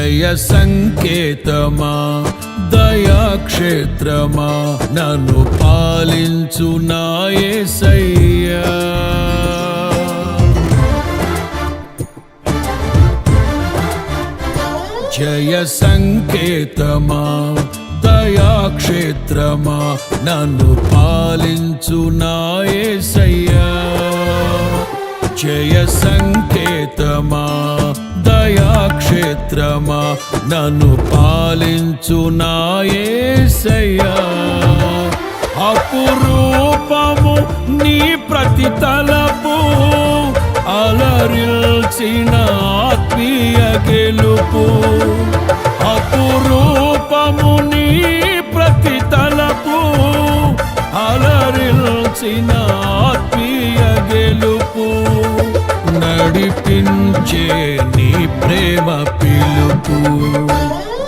జయ సంకేతమా దయాక్షేత్రమా నన్ను పాలించు నా యేసయ్యా. జయ సంకేతమా దయాక్షేత్రమా నన్ను పాలించు నా యేసయ్యా. జయ సంకేతమా దయాక్షేత్రమా నన్ను పాలించు నా యేసయ్యా. అపురూపము నీ ప్రతి తలపు అలరిల్చిన ఆత్మీయ గెలుపు. అపురూపము నీ ప్రతి తలపు అలరిల్చిన ఆత్మీయ గెలుపు. నడిపించే నీ ప్రేమ పిలుపు.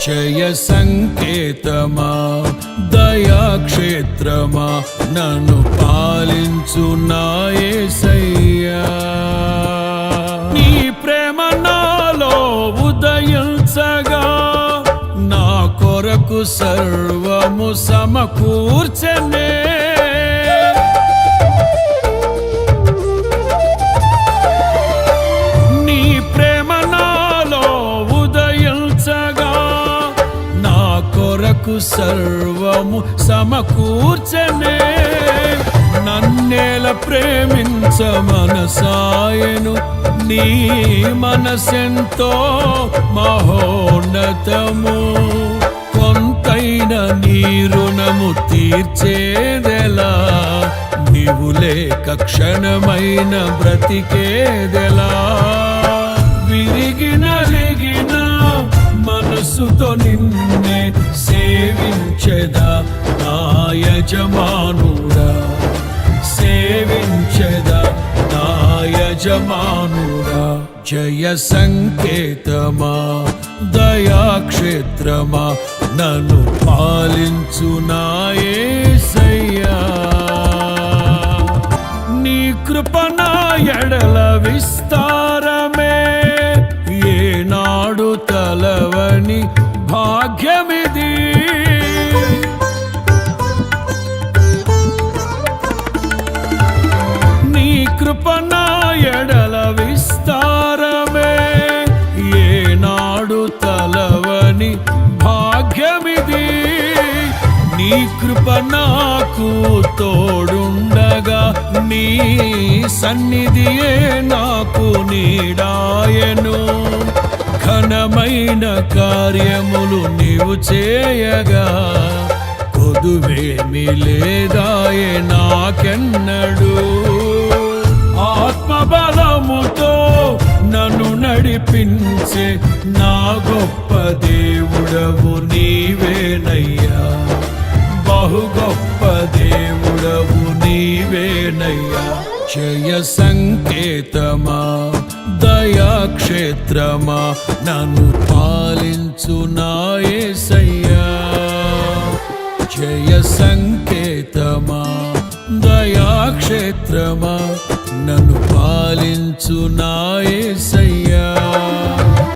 జయ సంకేతమా దయాక్షేత్రమా నన్ను పాలించు నా యేసయ్యా. నీ ప్రేమ నాలో ఉదయించగా నా కొరకు సర్వము సమకూర్చనే. నీ ప్రేమ నాలో ఉదయించగా నా కొరకు సర్వము సమకూర్చనే. నన్నేల ప్రేమించ మనసాయను నీ మనసెంతో మహోన్నతము. కొంతైన నీ రుణము తీర్చేదెలా, నీవు లేక క్షణమైన బ్రతికేదెలా. విరిగిన లిగిన మనసుతో నిన్నే సేవించెదా నా యజమానుడా. సేవించెదా నా యజమానుడా. జయ సంకేతమా దయాక్షేత్రమా నన్ను పాలించు నా యేసయ్యా. నీ కృప నా ఎడల విస్తారమే ఏనాడు తలవని భాగ్యమిది. నీ కృప నా ఎడల విస్తారమే ఏనాడు తలవని భాగ్యమిది. నీ కృప నాకు తోడుండగా నీ సన్నిధియే నాకు నీడాయను. ఘనమైన కార్యములు నీవు చేయగా కొదువేమి లేదాయే నాకెన్నడు. ఆత్మబలముతో నన్ను నడిపించే నా గొప్ప దేవుడవు నీవేనయ్యా. బహు గొప్ప దేవుడవు నీవేనయ్యా. జయ సంకేతమా దయాక్షేత్రమా నన్ను పాలించు నా యేసయ్యా. జయ సంకేతమా దయాక్షేత్రమా నన్ను పాలించు నా యేసయ్యా.